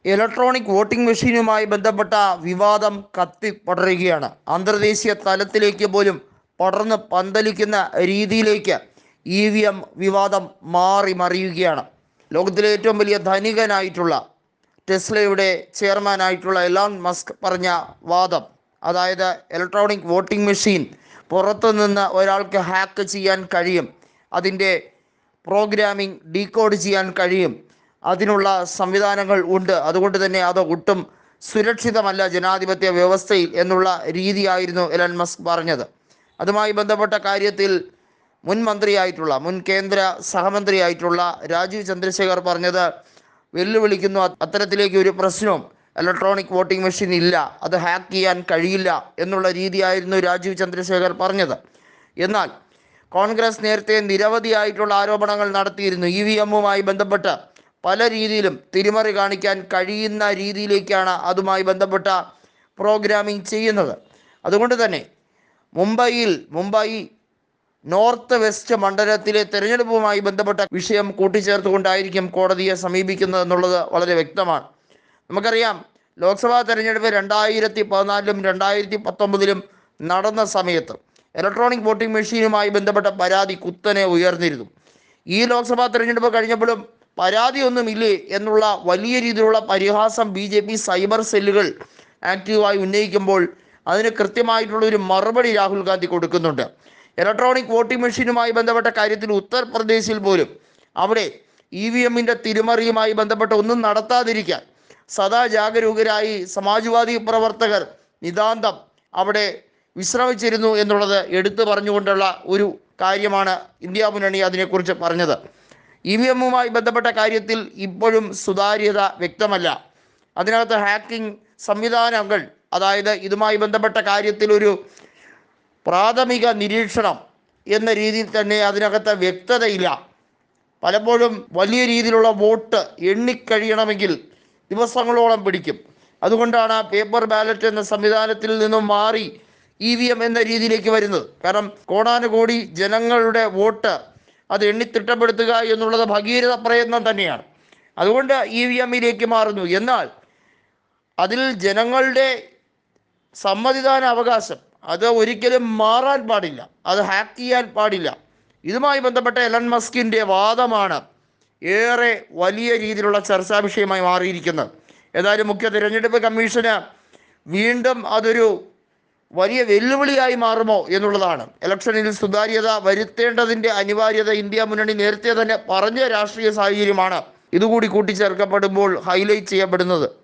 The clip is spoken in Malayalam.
ഇലക്ട്രോണിക് വോട്ടിംഗ് മെഷീനുമായി ബന്ധപ്പെട്ട വിവാദം കത്തിപ്പടരുകയാണ്. അന്തർദേശീയ തലത്തിലേക്ക് പോലും പടർന്ന് പന്തലിക്കുന്ന രീതിയിലേക്ക് EVM വിവാദം മാറി മറിയുകയാണ്. ലോകത്തിലെ ഏറ്റവും വലിയ ധനികനായിട്ടുള്ള ടെസ്ലയുടെ ചെയർമാനായിട്ടുള്ള എലോൺ മസ്ക് പറഞ്ഞ വാദം, അതായത് ഇലക്ട്രോണിക് വോട്ടിംഗ് മെഷീൻ പുറത്തുനിന്ന് ഒരാൾക്ക് ഹാക്ക് ചെയ്യാൻ കഴിയും, അതിൻ്റെ പ്രോഗ്രാമിംഗ് ഡീകോഡ് ചെയ്യാൻ കഴിയും, അതിനുള്ള സംവിധാനങ്ങൾ ഉണ്ട്, അതുകൊണ്ട് തന്നെ അത് ഒട്ടും സുരക്ഷിതമല്ല ജനാധിപത്യ വ്യവസ്ഥയിൽ എന്നുള്ള രീതിയായിരുന്നു എലൻ മസ്ക് പറഞ്ഞത്. അതുമായി ബന്ധപ്പെട്ട കാര്യത്തിൽ മുൻ കേന്ദ്ര സഹമന്ത്രിയായിട്ടുള്ള രാജീവ് ചന്ദ്രശേഖർ പറഞ്ഞത്, വെല്ലുവിളിക്കുന്നു, അത്തരത്തിലേക്ക് ഒരു പ്രശ്നവും ഇലക്ട്രോണിക് വോട്ടിംഗ് മെഷീൻ ഇല്ല, അത് ഹാക്ക് ചെയ്യാൻ കഴിയില്ല എന്നുള്ള രീതിയായിരുന്നു രാജീവ് ചന്ദ്രശേഖർ പറഞ്ഞത്. എന്നാൽ കോൺഗ്രസ് നേരത്തെ നിരവധിയായിട്ടുള്ള ആരോപണങ്ങൾ നടത്തിയിരുന്നു. EVMുമായി ബന്ധപ്പെട്ട് പല രീതിയിലും തിരിമറി കാണിക്കാൻ കഴിയുന്ന രീതിയിലേക്കാണ് അതുമായി ബന്ധപ്പെട്ട പ്രോഗ്രാമിംഗ് ചെയ്യുന്നത്. അതുകൊണ്ട് തന്നെ മുംബൈ നോർത്ത് വെസ്റ്റ് മണ്ഡലത്തിലെ തെരഞ്ഞെടുപ്പുമായി ബന്ധപ്പെട്ട വിഷയം കൂട്ടിച്ചേർത്തുകൊണ്ടായിരിക്കും കോടതിയെ സമീപിക്കുന്നത് എന്നുള്ളത് വളരെ വ്യക്തമാണ്. നമുക്കറിയാം, ലോക്സഭാ തെരഞ്ഞെടുപ്പ് 2014-ലും 2019-ലും നടന്ന സമയത്ത് ഇലക്ട്രോണിക് വോട്ടിംഗ് മെഷീനുമായി ബന്ധപ്പെട്ട പരാതി കുത്തനെ ഉയർന്നിരുന്നു. ഈ ലോക്സഭാ തെരഞ്ഞെടുപ്പ് കഴിഞ്ഞപ്പോഴും പരാതിയൊന്നുമില്ലേ എന്നുള്ള വലിയ രീതിയിലുള്ള പരിഹാസം BJP സൈബർ സെല്ലുകൾ ആക്റ്റീവായി ഉന്നയിക്കുമ്പോൾ അതിന് കൃത്യമായിട്ടുള്ളൊരു മറുപടി രാഹുൽ ഗാന്ധി കൊടുക്കുന്നുണ്ട്. ഇലക്ട്രോണിക് വോട്ടിംഗ് മെഷീനുമായി ബന്ധപ്പെട്ട കാര്യത്തിൽ ഉത്തർപ്രദേശിൽ പോലും അവിടെ EVMിൻ്റെ തിരിമറിയുമായി ബന്ധപ്പെട്ട ഒന്നും നടത്താതിരിക്കാൻ സദാ ജാഗരൂകരായി സമാജ്വാദി പ്രവർത്തകർ നിതാന്തം അവിടെ വിശ്രമിച്ചിരുന്നു എന്നുള്ളത് എടുത്തു പറഞ്ഞുകൊണ്ടുള്ള ഒരു കാര്യമാണ് ഇന്ത്യ മുന്നണി അതിനെക്കുറിച്ച് പറഞ്ഞത്. EVMുമായി ബന്ധപ്പെട്ട കാര്യത്തിൽ ഇപ്പോഴും സുതാര്യത വ്യക്തമല്ല. അതിനകത്ത് ഹാക്കിംഗ് സംവിധാനങ്ങൾ, അതായത് ഇതുമായി ബന്ധപ്പെട്ട കാര്യത്തിൽ ഒരു പ്രാഥമിക നിരീക്ഷണം എന്ന രീതിയിൽ തന്നെ അതിനകത്ത് വ്യക്തതയില്ല. പലപ്പോഴും വലിയ രീതിയിലുള്ള വോട്ട് എണ്ണിക്കഴിയണമെങ്കിൽ ദിവസങ്ങളോളം പിടിക്കും. അതുകൊണ്ടാണ് പേപ്പർ ബാലറ്റ് എന്ന സംവിധാനത്തിൽ നിന്നും മാറി EVM എന്ന രീതിയിലേക്ക് വരുന്നത്. കാരണം കോടാനുകോടി ജനങ്ങളുടെ വോട്ട് അത് എണ്ണിത്തിട്ടപ്പെടുത്തുക എന്നുള്ളത് ഭഗീരഥ പ്രയത്നം തന്നെയാണ്. അതുകൊണ്ട് EVMിലേക്ക് മാറുന്നു. എന്നാൽ അതിൽ ജനങ്ങളുടെ സമ്മതിദാന അവകാശം അത് ഒരിക്കലും മാറാൻ പാടില്ല, അത് ഹാക്ക് ചെയ്യാൻ പാടില്ല. ഇതുമായി ബന്ധപ്പെട്ട എലൻ മസ്കിൻ്റെ വാദമാണ് ഏറെ വലിയ രീതിയിലുള്ള ചർച്ചാ വിഷയമായി മാറിയിരിക്കുന്നത്. ഏതായാലും മുഖ്യ തിരഞ്ഞെടുപ്പ് കമ്മീഷന് വീണ്ടും അതൊരു വലിയ വെല്ലുവിളിയായി മാറുമോ എന്നുള്ളതാണ്. ഇലക്ഷനിൽ സുതാര്യത വരുത്തേണ്ടതിൻ്റെ അനിവാര്യത ഇന്ത്യ മുന്നണി നേരത്തെ തന്നെ പറഞ്ഞ രാഷ്ട്രീയ സാഹചര്യമാണ് ഇതുകൂടി കൂട്ടിച്ചേർക്കപ്പെടുമ്പോൾ ഹൈലൈറ്റ് ചെയ്യപ്പെടുന്നത്.